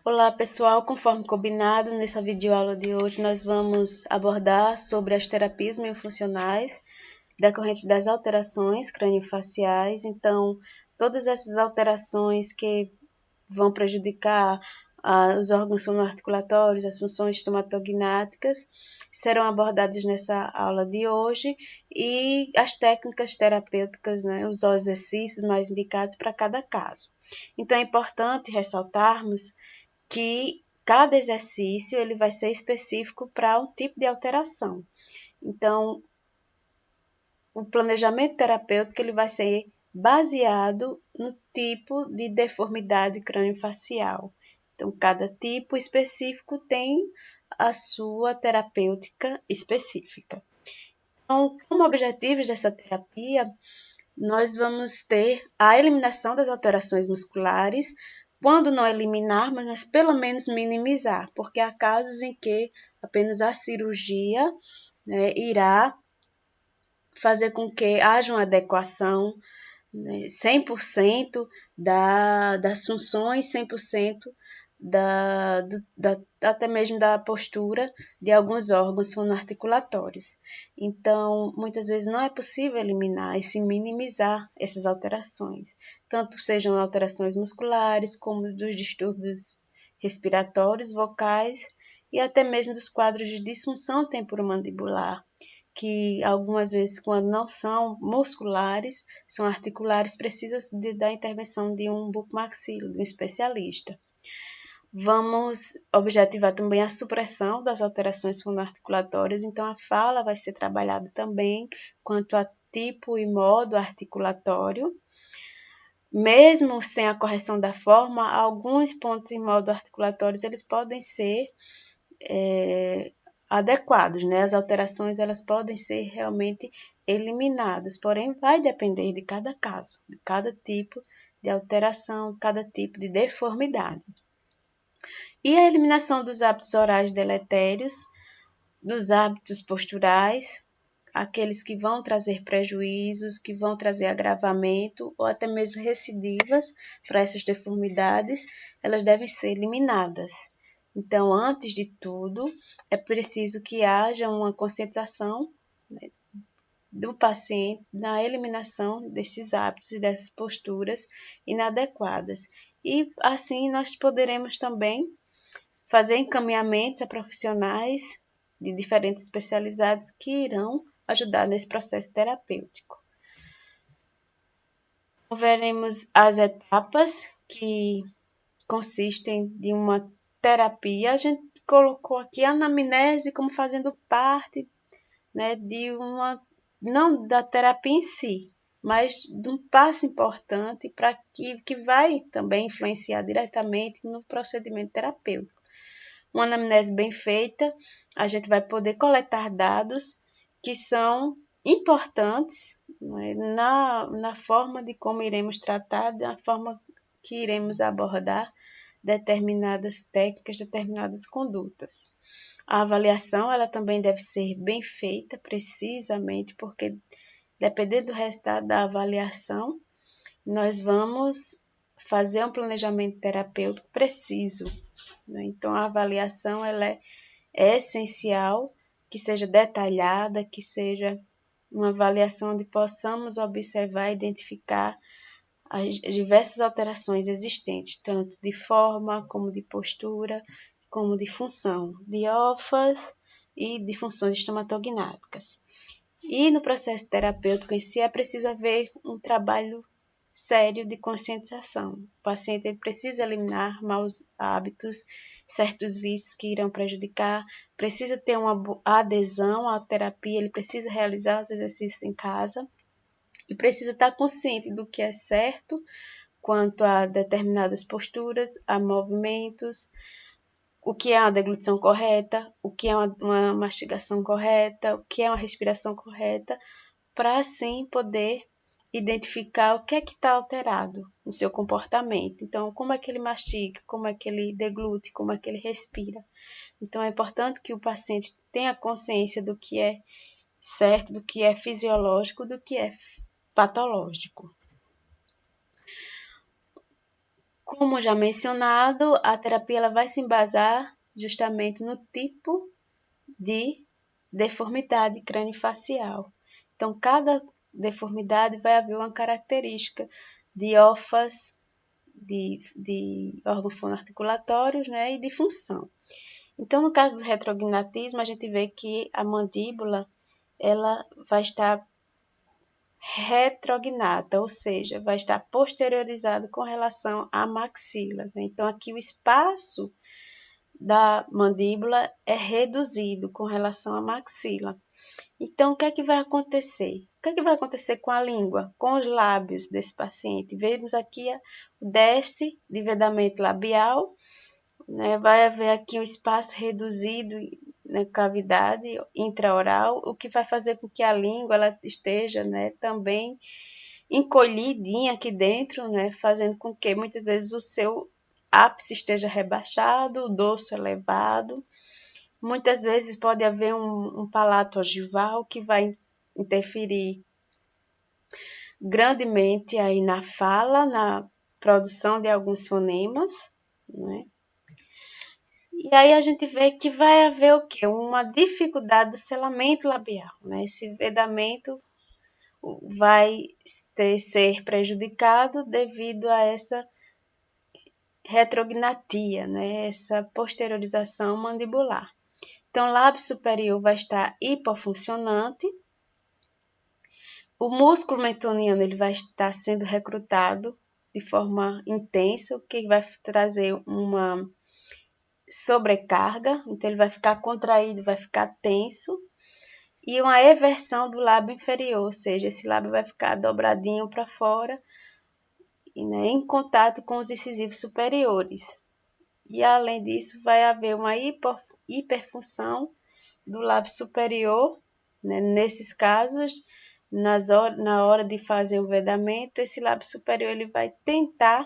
Olá pessoal, conforme combinado, nessa videoaula de hoje nós vamos abordar sobre as terapias miofuncionais decorrentes das alterações craniofaciais. Então, todas essas alterações que vão prejudicar os órgãos fonoarticulatórios, as funções estomatognáticas, serão abordadas nessa aula de hoje, e as técnicas terapêuticas, os exercícios mais indicados para cada caso. Então, é importante ressaltarmos que cada exercício ele vai ser específico para um tipo de alteração. Então, o planejamento terapêutico ele vai ser baseado no tipo de deformidade craniofacial. Então, cada tipo específico tem a sua terapêutica específica. Então, como objetivos dessa terapia, nós vamos ter a eliminação das alterações musculares. Quando não eliminarmos, mas pelo menos minimizar, porque há casos em que apenas a cirurgia irá fazer com que haja uma adequação 100% das funções, 100% até mesmo da postura de alguns órgãos fonoarticulatórios. Então, muitas vezes não é possível eliminar e se minimizar essas alterações, tanto sejam alterações musculares, como dos distúrbios respiratórios, vocais e até mesmo dos quadros de disfunção temporomandibular, que algumas vezes, quando não são musculares, são articulares, precisa da intervenção de um bucomaxilo, de um especialista. Vamos objetivar também a supressão das alterações fonoarticulatórias, então a fala vai ser trabalhada também quanto a tipo e modo articulatório. Mesmo sem a correção da forma, alguns pontos e modos articulatórios eles podem ser adequados, As alterações elas podem ser realmente eliminadas, porém vai depender de cada caso, de cada tipo de alteração, cada tipo de deformidade. E a eliminação dos hábitos orais deletérios, dos hábitos posturais, aqueles que vão trazer prejuízos, que vão trazer agravamento ou até mesmo recidivas para essas deformidades, elas devem ser eliminadas. Então, antes de tudo, é preciso que haja uma conscientização do paciente na eliminação desses hábitos e dessas posturas inadequadas. E assim nós poderemos também fazer encaminhamentos a profissionais de diferentes especialidades que irão ajudar nesse processo terapêutico. Veremos as etapas que consistem de uma terapia. A gente colocou aqui a anamnese como fazendo parte, de uma, não da terapia em si, mas de um passo importante para que vai também influenciar diretamente no procedimento terapêutico. Uma anamnese bem feita, a gente vai poder coletar dados que são importantes na forma de como iremos tratar, da forma que iremos abordar determinadas técnicas, determinadas condutas. A avaliação ela também deve ser bem feita, precisamente, porque dependendo do resultado da avaliação, nós vamos fazer um planejamento terapêutico preciso. Então, a avaliação ela é essencial, que seja detalhada, que seja uma avaliação onde possamos observar e identificar as diversas alterações existentes, tanto de forma, como de postura, como de função, de OFAs e de funções estomatognáticas. E no processo terapêutico em si é preciso haver um trabalho sério de conscientização. O paciente ele precisa eliminar maus hábitos, certos vícios que irão prejudicar, precisa ter uma adesão à terapia, ele precisa realizar os exercícios em casa e precisa estar consciente do que é certo quanto a determinadas posturas, a movimentos, o que é uma deglutição correta, o que é uma mastigação correta, o que é uma respiração correta, para assim poder identificar o que é que está alterado no seu comportamento. Então, como é que ele mastiga, como é que ele deglute, como é que ele respira. Então, é importante que o paciente tenha consciência do que é certo, do que é fisiológico, do que é patológico. Como já mencionado, a terapia ela vai se embasar justamente no tipo de deformidade craniofacial. Então, cada deformidade vai haver uma característica de OFAS, de órgãos fonoarticulatórios, né, e de função. Então, no caso do retrognatismo, a gente vê que a mandíbula ela vai estar retrognata, ou seja, vai estar posteriorizado com relação à maxila, né? Então, aqui o espaço da mandíbula é reduzido com relação à maxila. Então, o que é que vai acontecer? O que é que vai acontecer com a língua, com os lábios desse paciente? Vemos aqui o déficit de vedamento labial, né? Vai haver aqui um espaço reduzido na cavidade intraoral, o que vai fazer com que a língua ela esteja, né, também encolhidinha aqui dentro, né, fazendo com que muitas vezes o seu ápice esteja rebaixado, o dorso elevado. Muitas vezes pode haver um palato ogival que vai interferir grandemente aí na fala, na produção de alguns fonemas, né? E aí a gente vê que vai haver o quê? Uma dificuldade do selamento labial, né? Esse vedamento vai ser prejudicado devido a essa retrognatia, né? Essa posteriorização mandibular. Então, o lábio superior vai estar hipofuncionante. O músculo mentoniano ele vai estar sendo recrutado de forma intensa, o que vai trazer uma sobrecarga, então ele vai ficar contraído, vai ficar tenso, e uma eversão do lábio inferior, ou seja, esse lábio vai ficar dobradinho para fora, né, em contato com os incisivos superiores. E além disso, vai haver uma hiperfunção do lábio superior, né? Nesses casos, na hora de fazer o vedamento, esse lábio superior ele vai tentar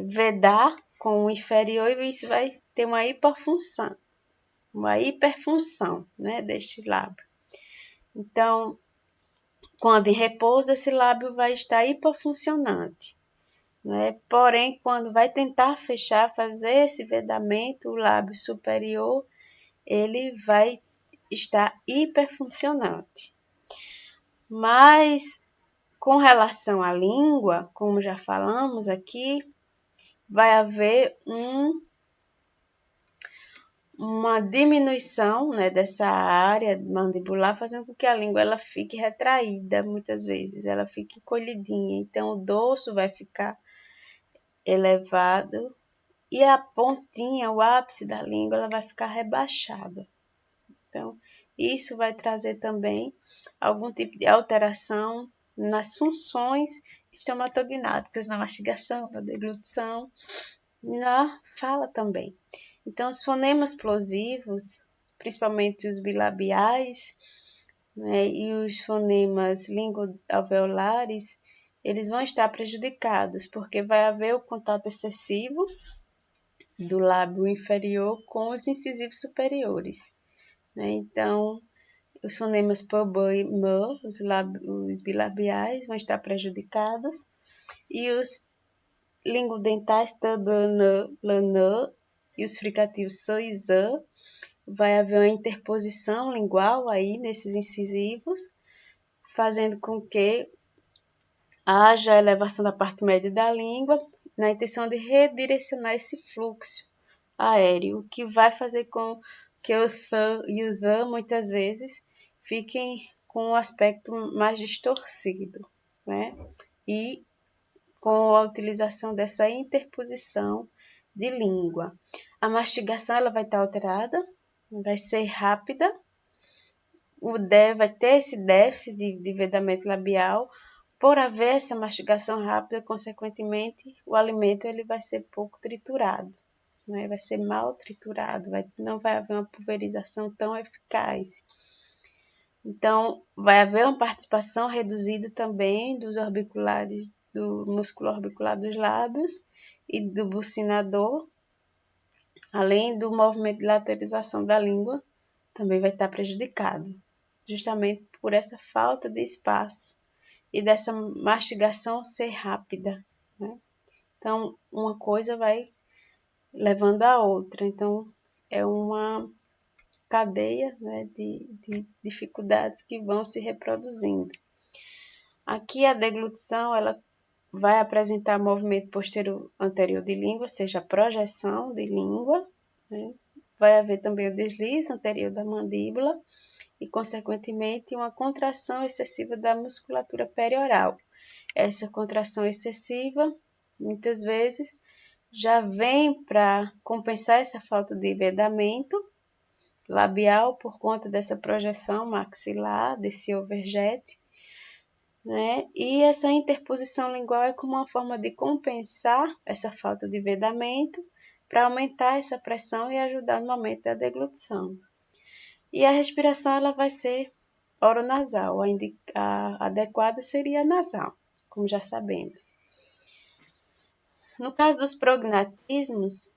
vedar com o inferior e isso vai ter uma hiperfunção, né, deste lábio. Então, quando em repouso, esse lábio vai estar hipofuncionante, né? Porém, quando vai tentar fechar, fazer esse vedamento, o lábio superior, ele vai estar hiperfuncionante. Mas, com relação à língua, como já falamos aqui, vai haver uma diminuição, né, dessa área mandibular, fazendo com que a língua ela fique retraída, muitas vezes, ela fique encolhidinha. Então, o dorso vai ficar elevado e a pontinha, o ápice da língua, ela vai ficar rebaixada. Então, isso vai trazer também algum tipo de alteração nas funções estomatognáticas, na mastigação, na deglutição, na fala também. Então, os fonemas plosivos, principalmente os bilabiais, né, e os fonemas lingoalveolares, eles vão estar prejudicados, porque vai haver o contato excessivo do lábio inferior com os incisivos superiores, né? Então, os fonemas PB e M, os bilabiais, vão estar prejudicados, e os lingodentais T, D, N, L, e os fricativos S e Z, vai haver uma interposição lingual aí nesses incisivos, fazendo com que haja elevação da parte média da língua, na intenção de redirecionar esse fluxo aéreo, o que vai fazer com que o Th e o The, muitas vezes, fiquem com um aspecto mais distorcido, né? E com a utilização dessa interposição de língua. A mastigação ela vai estar alterada, vai ser rápida, vai ter esse déficit de vedamento labial, por haver essa mastigação rápida, consequentemente, o alimento ele vai ser pouco triturado, né? Vai ser mal triturado, não vai haver uma pulverização tão eficaz. Então, vai haver uma participação reduzida também dos orbiculares, do músculo orbicular dos lábios e do bucinador, além do movimento de lateralização da língua, também vai estar prejudicado, justamente por essa falta de espaço e dessa mastigação ser rápida, né? Então, uma coisa vai levando a outra. Então, é uma cadeia, né, de dificuldades que vão se reproduzindo. Aqui a deglutição, ela vai apresentar movimento posterior anterior de língua, ou seja, a projeção de língua, né? Vai haver também o deslize anterior da mandíbula e, consequentemente, uma contração excessiva da musculatura perioral. Essa contração excessiva, muitas vezes, já vem para compensar essa falta de vedamento labial por conta dessa projeção maxilar, desse overjet, né? E essa interposição lingual é como uma forma de compensar essa falta de vedamento para aumentar essa pressão e ajudar no momento da deglutição. E a respiração ela vai ser oronasal, a adequada seria nasal, como já sabemos. No caso dos prognatismos,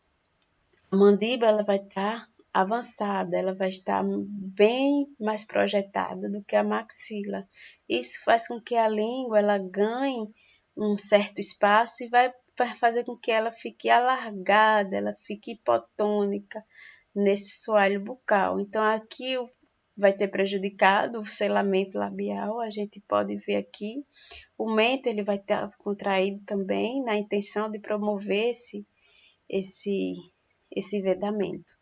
a mandíbula ela vai estar avançada, ela vai estar bem mais projetada do que a maxila. Isso faz com que a língua ela ganhe um certo espaço e vai fazer com que ela fique alargada, ela fique hipotônica nesse soalho bucal. Então, aqui vai ter prejudicado o selamento labial, a gente pode ver aqui. O mento ele vai estar contraído também, na intenção de promover esse vedamento.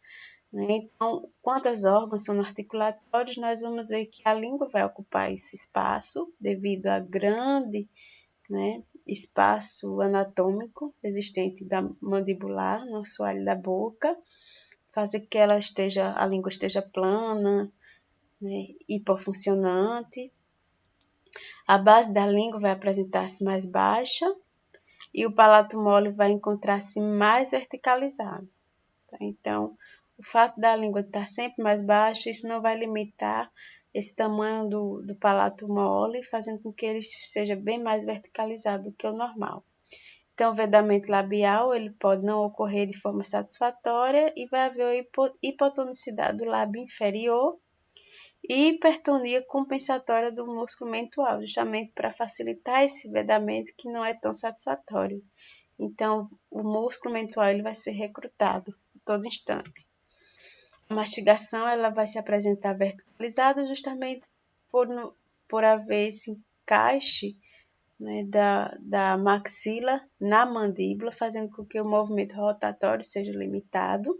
Né? Então, quanto aos órgãos sonoarticulatórios, nós vamos ver que a língua vai ocupar esse espaço devido a grande, né, espaço anatômico existente da mandibular no assoalho da boca, fazer que a língua esteja plana, né, hipofuncionante. A base da língua vai apresentar-se mais baixa e o palato mole vai encontrar-se mais verticalizado. Tá? Então, o fato da língua estar sempre mais baixa, isso não vai limitar esse tamanho do palato mole, fazendo com que ele seja bem mais verticalizado do que o normal. Então, o vedamento labial ele pode não ocorrer de forma satisfatória e vai haver hipotonicidade do lábio inferior e hipertonia compensatória do músculo mentual, justamente para facilitar esse vedamento que não é tão satisfatório. Então, o músculo mentual ele vai ser recrutado a todo instante. A mastigação ela vai se apresentar verticalizada justamente por haver esse encaixe, né, da maxila na mandíbula, fazendo com que o movimento rotatório seja limitado.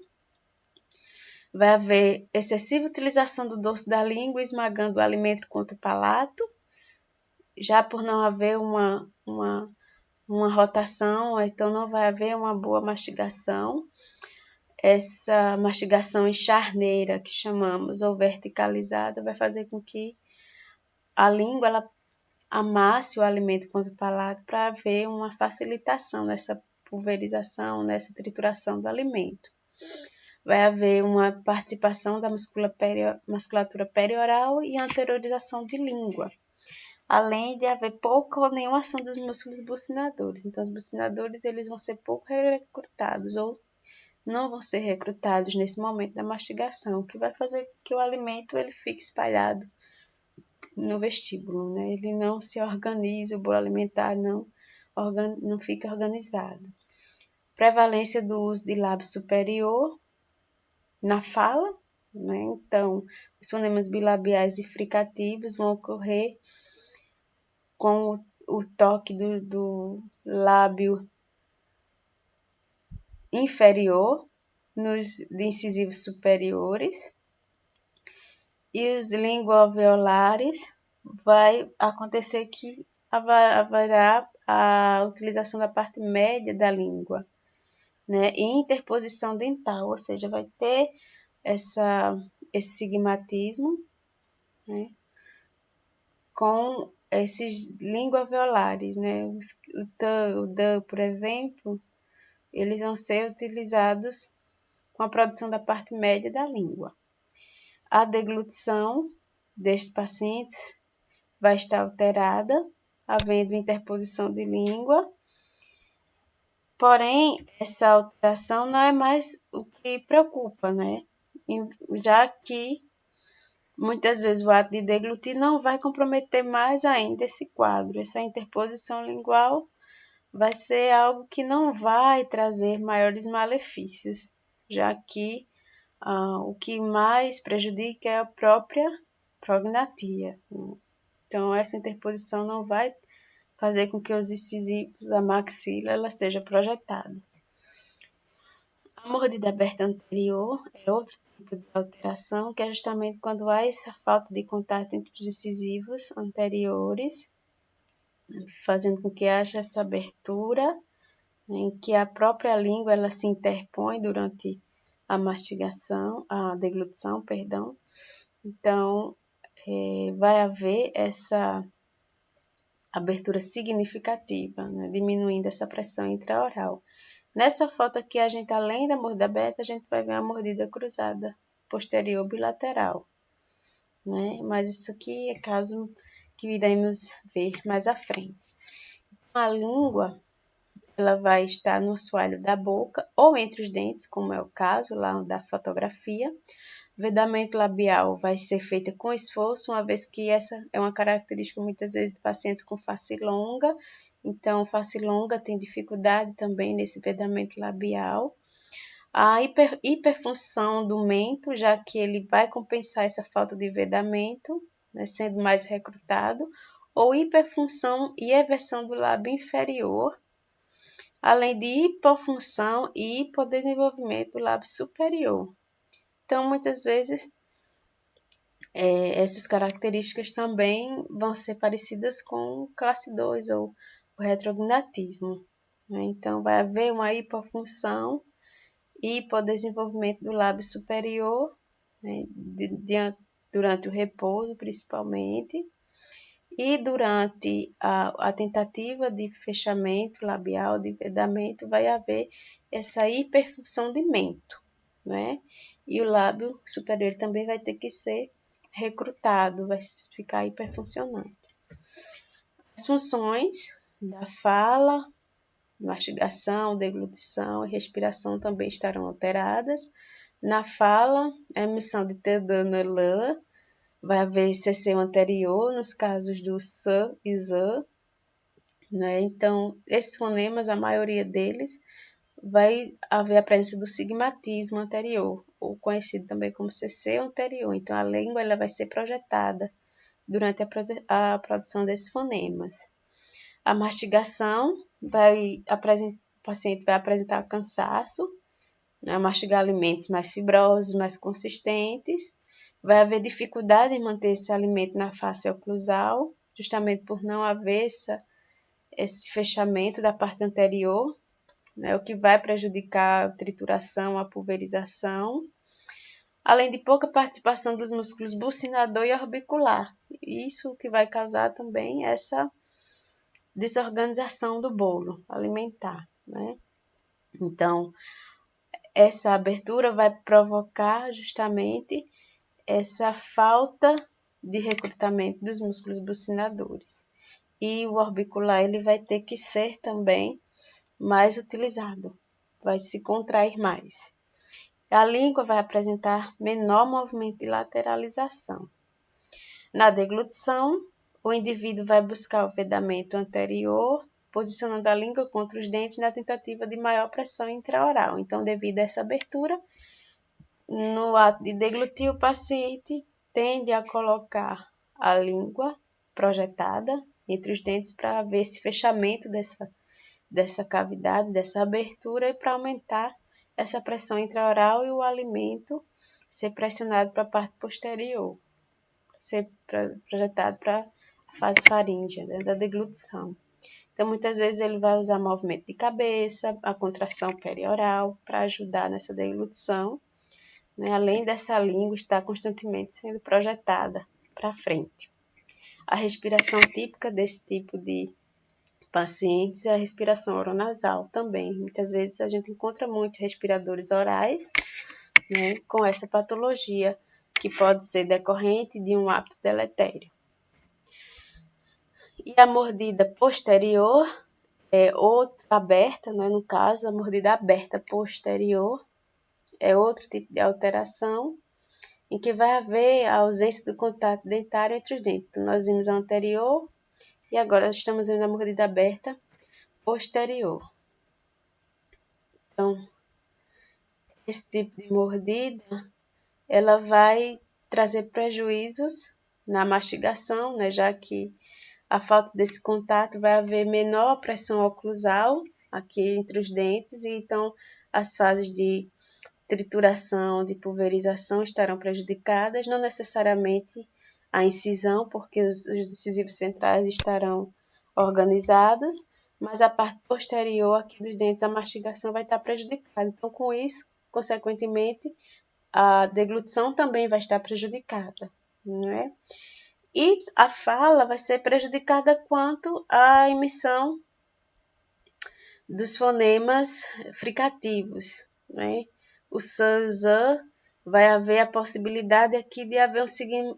Vai haver excessiva utilização do dorso da língua, esmagando o alimento contra o palato, já por não haver uma rotação, então não vai haver uma boa mastigação. Essa mastigação em charneira, que chamamos, ou verticalizada, vai fazer com que a língua ela amasse o alimento contra o palato para haver uma facilitação nessa pulverização, nessa trituração do alimento. Vai haver uma participação da musculatura perioral e anteriorização de língua, além de haver pouca ou nenhuma ação dos músculos bucinadores. Então, os bucinadores eles vão ser pouco recrutados ou não vão ser recrutados nesse momento da mastigação, o que vai fazer que o alimento ele fique espalhado no vestíbulo, né? Ele não se organiza, o bolo alimentar não fica organizado. Prevalência do uso de lábio superior na fala, né? Então, os fonemas bilabiais e fricativos vão ocorrer com o toque do lábio inferior nos incisivos superiores e os linguoalveolares vai acontecer que haverá a utilização da parte média da língua, né? E interposição dental, ou seja, vai ter esse sigmatismo, né? Com esses linguoalveolares, né? O T, o D, por exemplo, eles vão ser utilizados com a produção da parte média da língua. A deglutição destes pacientes vai estar alterada, havendo interposição de língua. Porém, essa alteração não é mais o que preocupa, né? Já que muitas vezes o ato de deglutir não vai comprometer mais ainda esse quadro. Essa interposição lingual vai ser algo que não vai trazer maiores malefícios, já que o que mais prejudica é a própria prognatia. Então, essa interposição não vai fazer com que os incisivos, a maxila, ela seja projetada. A mordida aberta anterior é outro tipo de alteração, que é justamente quando há essa falta de contato entre os incisivos anteriores, fazendo com que haja essa abertura, em que a própria língua ela se interpõe durante a mastigação, a deglutição, perdão. Então, vai haver essa abertura significativa, né, diminuindo essa pressão intraoral. Nessa foto aqui, a gente, além da mordida aberta, a gente vai ver a mordida cruzada, posterior bilateral, né? Mas isso aqui é caso que iremos ver mais à frente. A língua, ela vai estar no assoalho da boca ou entre os dentes, como é o caso lá da fotografia. O vedamento labial vai ser feito com esforço, uma vez que essa é uma característica muitas vezes de pacientes com face longa. Então, face longa tem dificuldade também nesse vedamento labial. A hiperfunção do mento, já que ele vai compensar essa falta de vedamento, né, sendo mais recrutado, ou hiperfunção e eversão do lábio inferior, além de hipofunção e hipodesenvolvimento do lábio superior. Então, muitas vezes, essas características também vão ser parecidas com classe 2 ou o retrognatismo, né? Então, vai haver uma hipofunção e hipodesenvolvimento do lábio superior, né? Durante o repouso, principalmente, e durante a tentativa de fechamento labial, de vedamento, vai haver essa hiperfunção de mento, né? E o lábio superior também vai ter que ser recrutado, vai ficar hiperfuncionando. As funções da fala, mastigação, deglutição e respiração também estarão alteradas. Na fala, a emissão de TDNL, vai haver cessão anterior nos casos do S e Z, né? Então, esses fonemas, a maioria deles, vai haver a presença do sigmatismo anterior, ou conhecido também como CC anterior. Então, a língua ela vai ser projetada durante a produção desses fonemas. A mastigação, o paciente vai apresentar cansaço, né? Mastigar alimentos mais fibrosos, mais consistentes. Vai haver dificuldade em manter esse alimento na face oclusal, justamente por não haver esse fechamento da parte anterior, né, o que vai prejudicar a trituração, a pulverização, além de pouca participação dos músculos bucinador e orbicular. Isso que vai causar também essa desorganização do bolo alimentar, né? Então, essa abertura vai provocar justamente essa falta de recrutamento dos músculos bucinadores. E o orbicular ele vai ter que ser também mais utilizado, vai se contrair mais. A língua vai apresentar menor movimento de lateralização. Na deglutição, o indivíduo vai buscar o vedamento anterior, posicionando a língua contra os dentes na tentativa de maior pressão intraoral. Então, devido a essa abertura, no ato de deglutir, o paciente tende a colocar a língua projetada entre os dentes para haver esse fechamento dessa cavidade, dessa abertura e para aumentar essa pressão intraoral e o alimento ser pressionado para a parte posterior, ser projetado para a fase faríngea, né, da deglutição. Então, muitas vezes ele vai usar movimento de cabeça, a contração perioral para ajudar nessa deglutição, né, além dessa língua estar constantemente sendo projetada para frente. A respiração típica desse tipo de pacientes é a respiração oronasal também. Muitas vezes a gente encontra muitos respiradores orais, né, com essa patologia, que pode ser decorrente de um hábito deletério. E a mordida posterior é outra aberta, né, no caso, a mordida aberta posterior é outro tipo de alteração, em que vai haver a ausência do contato dentário entre os dentes. Então, nós vimos a anterior e agora estamos vendo a mordida aberta posterior. Então, esse tipo de mordida, ela vai trazer prejuízos na mastigação, né, já que a falta desse contato vai haver menor pressão oclusal aqui entre os dentes, e então as fases de trituração, de pulverização estarão prejudicadas, não necessariamente a incisão, porque os incisivos centrais estarão organizados, mas a parte posterior aqui dos dentes, a mastigação vai estar prejudicada. Então, com isso, consequentemente, a deglutição também vai estar prejudicada, né? E a fala vai ser prejudicada quanto à emissão dos fonemas fricativos, né? O s, o z, vai haver a possibilidade aqui de haver um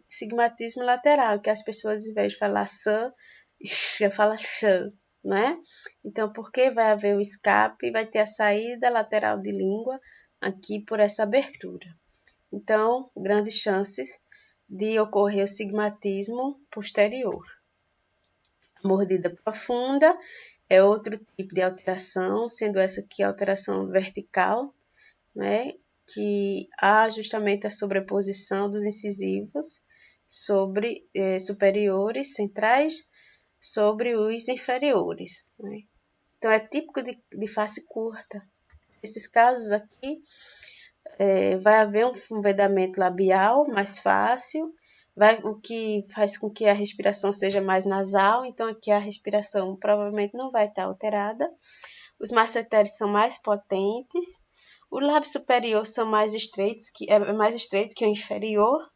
sigmatismo lateral, que as pessoas, em vez de falar s, já fala sh, né? Então, porque vai haver o escape, vai ter a saída lateral de língua aqui por essa abertura. Então, grandes chances de ocorrer o sigmatismo posterior. A mordida profunda é outro tipo de alteração, sendo essa aqui a alteração vertical, né, que há justamente a sobreposição dos incisivos sobre superiores, centrais, sobre os inferiores, né? Então, é típico de face curta. Nesses casos aqui, vai haver um vedamento labial mais fácil, o que faz com que a respiração seja mais nasal, então aqui a respiração provavelmente não vai estar alterada. Os masseteres são mais potentes, o lábio superior são mais estreitos, é mais estreito que o inferior,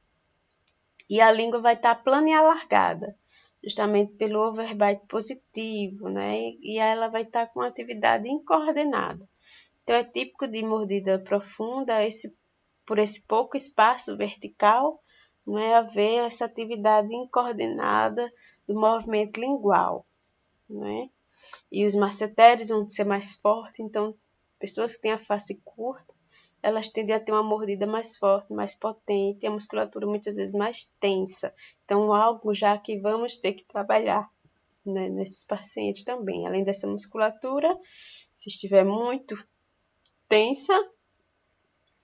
e a língua vai estar plana e alargada, justamente pelo overbite positivo, né? E ela vai estar com atividade incoordenada. Então, é típico de mordida profunda, por esse pouco espaço vertical, não é haver essa atividade incoordenada do movimento lingual, né? E os masseteres vão ser mais fortes, então, pessoas que têm a face curta, elas tendem a ter uma mordida mais forte, mais potente, e a musculatura muitas vezes mais tensa. Então, algo já que vamos ter que trabalhar, né, nesses pacientes também. Além dessa musculatura, se estiver muito tensa,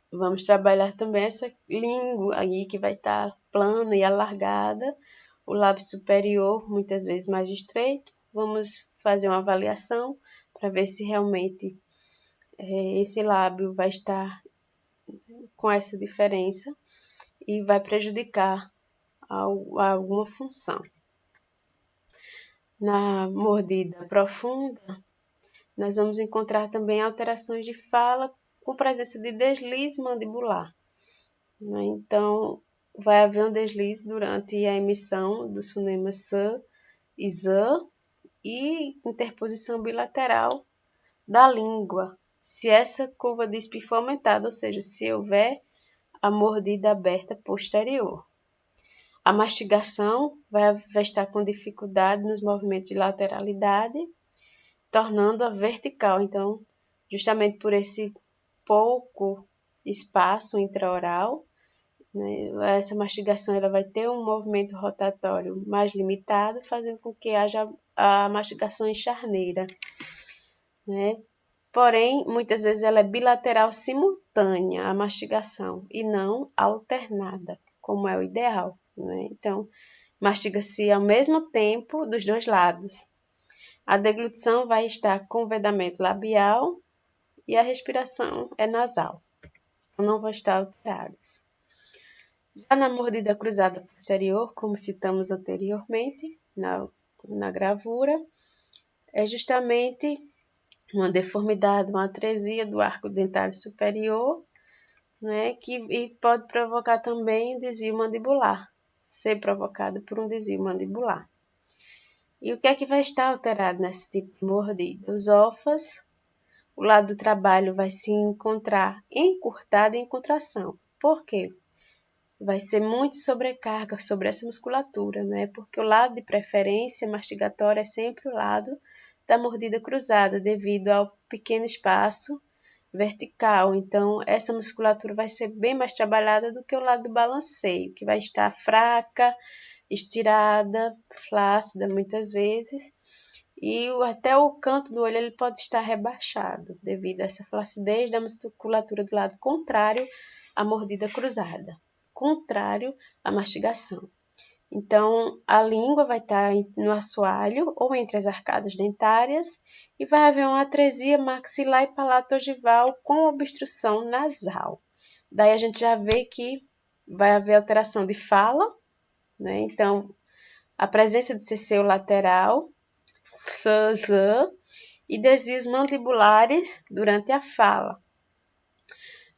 vamos trabalhar também essa língua aí que vai estar plana e alargada, o lábio superior muitas vezes mais estreito. Vamos fazer uma avaliação para ver se realmente esse lábio vai estar com essa diferença e vai prejudicar alguma função. Na mordida profunda, nós vamos encontrar também alterações de fala com presença de deslize mandibular, né? Então, vai haver um deslize durante a emissão dos fonemas s e z e interposição bilateral da língua, se essa curva de Spee for aumentada, ou seja, se houver a mordida aberta posterior. A mastigação vai estar com dificuldade nos movimentos de lateralidade, tornando-a vertical. Então, justamente por esse pouco espaço intraoral, né, essa mastigação ela vai ter um movimento rotatório mais limitado, fazendo com que haja a mastigação em charneira, né? Porém, muitas vezes ela é bilateral simultânea, a mastigação, e não alternada, como é o ideal, né? Então, mastiga-se ao mesmo tempo dos dois lados. A deglutição vai estar com vedamento labial e a respiração é nasal. Não vai estar alterada. Já na mordida cruzada posterior, como citamos anteriormente na gravura, é justamente uma deformidade, uma atresia do arco dentário superior, né, e pode provocar também desvio mandibular, ser provocado por um desvio mandibular. E o que é que vai estar alterado nesse tipo de mordida? Os ófas, o lado do trabalho vai se encontrar encurtado em contração. Por quê? Vai ser muito sobrecarga sobre essa musculatura, né? Porque o lado de preferência mastigatória é sempre o lado da mordida cruzada, devido ao pequeno espaço vertical. Então, essa musculatura vai ser bem mais trabalhada do que o lado do balanceio, que vai estar fraca, estirada, flácida muitas vezes, e até o canto do olho ele pode estar rebaixado, devido a essa flacidez da musculatura do lado contrário à mordida cruzada, contrário à mastigação. Então, a língua vai estar no assoalho ou entre as arcadas dentárias e vai haver uma atresia maxilar e palatogival com obstrução nasal. Daí a gente já vê que vai haver alteração de fala, né? Então, a presença de ceceu lateral, e desvios mandibulares durante a fala,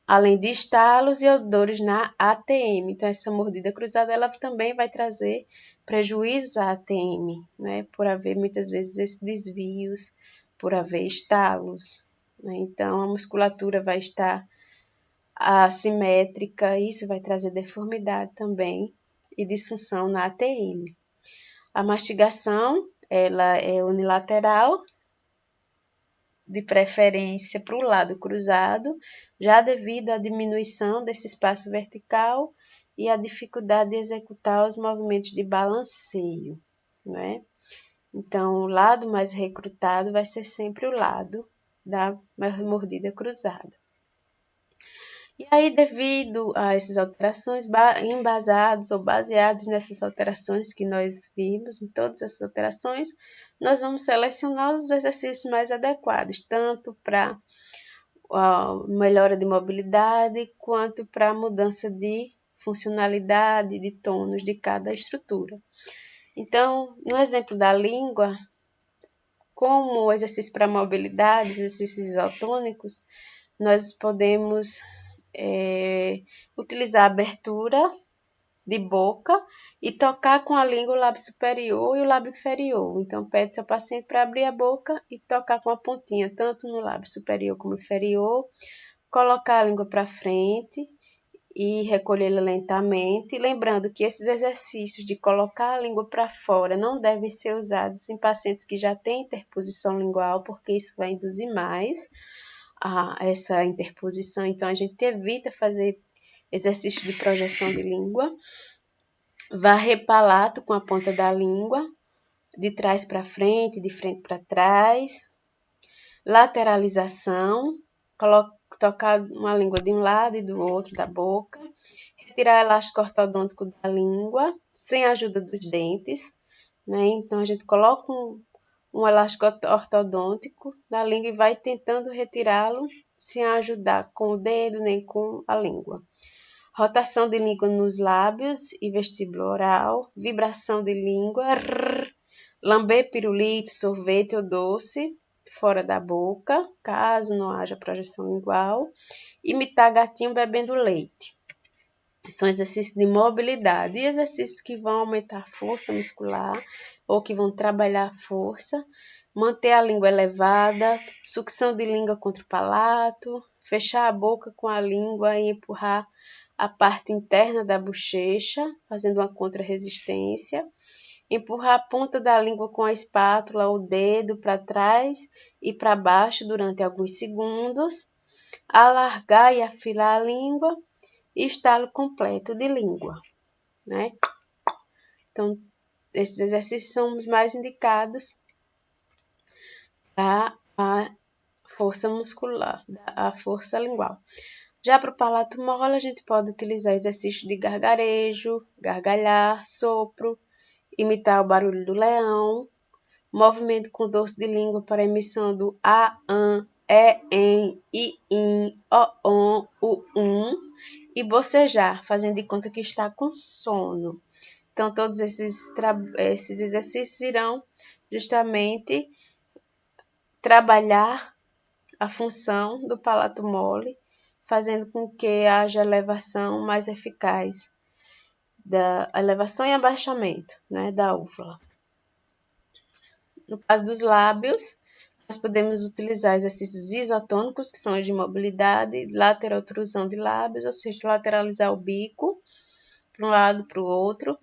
além de estalos e odores na ATM. Então, essa mordida cruzada ela também vai trazer prejuízos à ATM, né? Por haver muitas vezes esses desvios, por haver estalos, né? Então, a musculatura vai estar assimétrica, isso vai trazer deformidade também e disfunção na ATM. A mastigação, ela é unilateral, de preferência para o lado cruzado, já devido à diminuição desse espaço vertical e à dificuldade de executar os movimentos de balanceio, né? Então, o lado mais recrutado vai ser sempre o lado da mordida cruzada. E aí, devido a essas alterações, embasados ou baseados nessas alterações que nós vimos, em todas essas alterações, nós vamos selecionar os exercícios mais adequados, tanto para a melhora de mobilidade, quanto para a mudança de funcionalidade, de tônus de cada estrutura. Então, no exemplo da língua, como exercício para mobilidade, exercícios isotônicos, nós podemos utilizar a abertura de boca e tocar com a língua o lábio superior e o lábio inferior. Então, pede ao paciente para abrir a boca e tocar com a pontinha, tanto no lábio superior como inferior, colocar a língua para frente e recolhê-la lentamente. Lembrando que esses exercícios de colocar a língua para fora não devem ser usados em pacientes que já têm interposição lingual, porque isso vai induzir mais essa interposição. Então, a gente evita fazer exercício de projeção de língua. Varrer palato com a ponta da língua, de trás para frente, de frente para trás. Lateralização, tocar uma língua de um lado e do outro da boca. Retirar elástico ortodôntico da língua, sem a ajuda dos dentes, né? Então, a gente coloca um elástico ortodôntico na língua e vai tentando retirá-lo sem ajudar com o dedo nem com a língua. Rotação de língua nos lábios e vestíbulo oral, vibração de língua, lamber pirulito, sorvete ou doce fora da boca, caso não haja projeção lingual, imitar gatinho bebendo leite. São exercícios de mobilidade e exercícios que vão aumentar a força muscular ou que vão trabalhar a força, manter a língua elevada, sucção de língua contra o palato, fechar a boca com a língua e empurrar a parte interna da bochecha, fazendo uma contra-resistência, empurrar a ponta da língua com a espátula ou o dedo para trás e para baixo durante alguns segundos, alargar e afilar a língua, e estalo completo de língua, né? Então, esses exercícios são os mais indicados para a força muscular, a força lingual. Já para o palato mole, a gente pode utilizar exercícios de gargarejo, gargalhar, sopro, imitar o barulho do leão, movimento com dorso de língua para emissão do a, an, em, i, in, o, on, u, e bocejar, fazendo de conta que está com sono. Então, todos esses exercícios irão justamente trabalhar a função do palato mole, fazendo com que haja elevação mais eficaz, da elevação e abaixamento, né, da úvula. No caso dos lábios, nós podemos utilizar exercícios isotônicos, que são os de mobilidade, laterotrusão de lábios, ou seja, lateralizar o bico para um lado para o outro,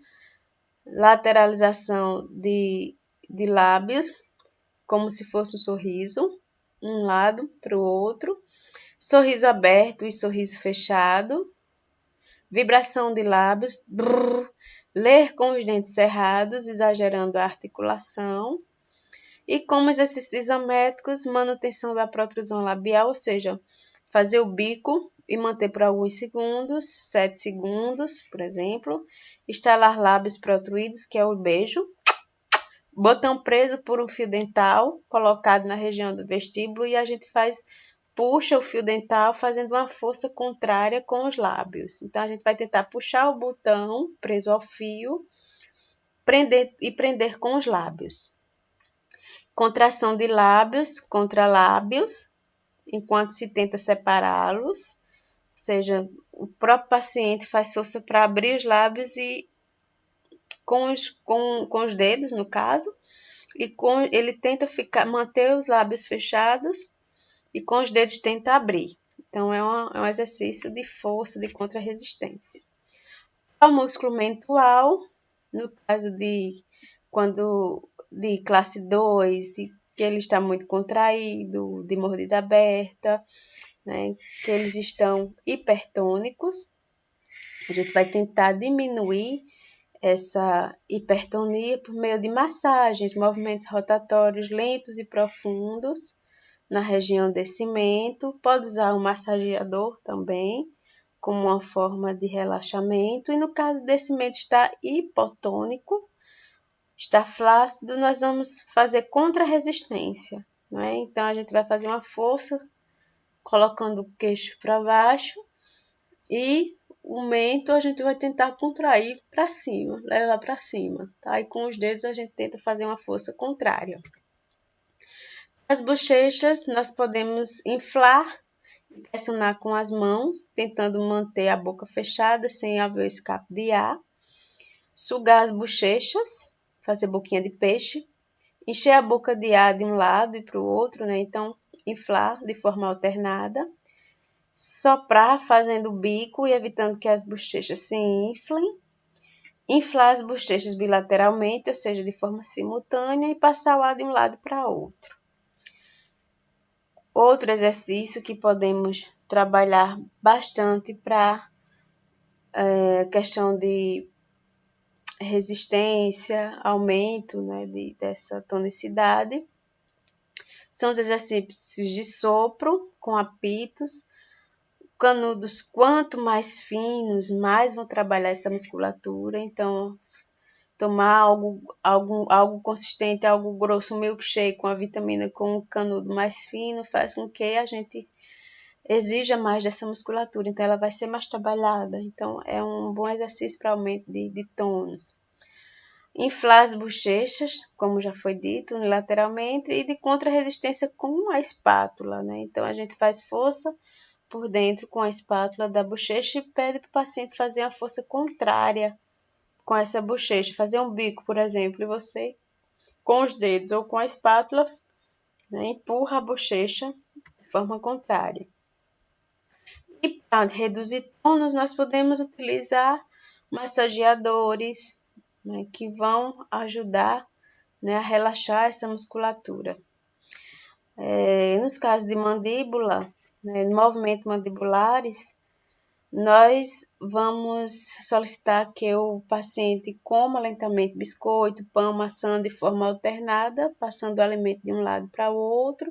lateralização de lábios, como se fosse um sorriso, um lado para o outro, sorriso aberto e sorriso fechado, vibração de lábios, ler com os dentes cerrados, exagerando a articulação, E como exercícios isométricos, manutenção da protrusão labial, ou seja, fazer o bico e manter por alguns segundos, 7 segundos, por exemplo. Estalar lábios protruídos, que é o beijo. Botão preso por um fio dental, colocado na região do vestíbulo, e a gente puxa o fio dental fazendo uma força contrária com os lábios. Então, a gente vai tentar puxar o botão preso ao fio, prender com os lábios. Contração de lábios contra lábios, enquanto se tenta separá-los. Ou seja, o próprio paciente faz força para abrir os lábios e com os dedos, no caso, e ele tenta manter os lábios fechados e com os dedos tenta abrir. Então, é um exercício de força, de contra-resistência. O músculo mental, no caso de classe 2, que ele está muito contraído, de mordida aberta, né, que eles estão hipertônicos, a gente vai tentar diminuir essa hipertonia por meio de massagens, movimentos rotatórios lentos e profundos na região de cimento. Pode usar um massageador também, como uma forma de relaxamento. E no caso desse cimento está hipotônico, está flácido, nós vamos fazer contra-resistência, né? Então, a gente vai fazer uma força colocando o queixo para baixo e o mento a gente vai tentar contrair para cima, levar para cima, tá? E com os dedos a gente tenta fazer uma força contrária. As bochechas nós podemos inflar e pressionar com as mãos, tentando manter a boca fechada sem haver escape de ar. Sugar as bochechas, fazer boquinha de peixe. Encher a boca de ar de um lado e para o outro, né? Então, inflar de forma alternada. Soprar fazendo o bico e evitando que as bochechas se inflem. Inflar as bochechas bilateralmente, ou seja, de forma simultânea, e passar o ar de um lado para outro. Outro exercício que podemos trabalhar bastante para questão de resistência, aumento, né, dessa tonicidade, são os exercícios de sopro com apitos. Canudos, quanto mais finos, mais vão trabalhar essa musculatura. Então, tomar algo consistente, algo grosso, um milkshake com a vitamina com um canudo mais fino, faz com que a gente exija mais dessa musculatura. Então, ela vai ser mais trabalhada. Então, é um bom exercício para aumento de tônus. Inflar as bochechas, como já foi dito, unilateralmente, e de contra-resistência com a espátula, né? Então, a gente faz força por dentro com a espátula da bochecha e pede para o paciente fazer uma força contrária com essa bochecha, fazer um bico, por exemplo, e você, com os dedos ou com a espátula, né, empurra a bochecha de forma contrária. E para reduzir tônus, nós podemos utilizar massageadores, né, que vão ajudar, né, a relaxar essa musculatura. Nos casos de mandíbula, né, movimento mandibulares, nós vamos solicitar que o paciente coma lentamente biscoito, pão, maçã de forma alternada, passando o alimento de um lado para o outro,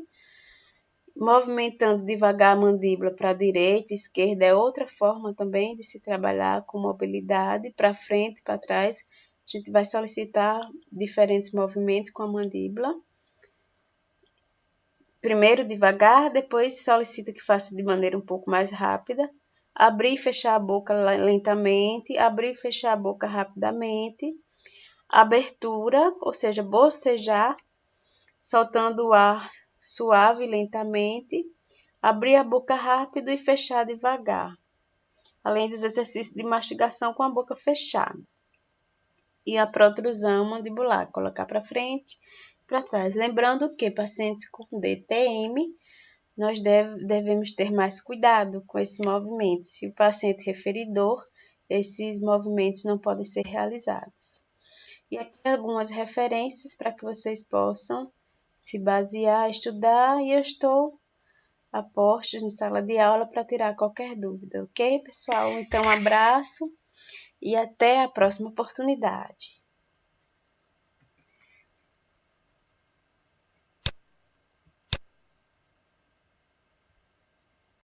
movimentando devagar a mandíbula para a direita e esquerda, é outra forma também de se trabalhar com mobilidade, para frente e para trás. A gente vai solicitar diferentes movimentos com a mandíbula. Primeiro devagar, depois solicita que faça de maneira um pouco mais rápida. Abrir e fechar a boca lentamente, abrir e fechar a boca rapidamente. Abertura, ou seja, bocejar, soltando o ar suave e lentamente. Abrir a boca rápido e fechar devagar. Além dos exercícios de mastigação com a boca fechada. E a protrusão mandibular, colocar para frente, para trás. Lembrando que pacientes com DTM, nós devemos ter mais cuidado com esses movimentos. Se o paciente referidor, esses movimentos não podem ser realizados. E aqui algumas referências para que vocês possam se basear, estudar, e eu estou a postos em sala de aula para tirar qualquer dúvida, ok, pessoal? Então, um abraço e até a próxima oportunidade.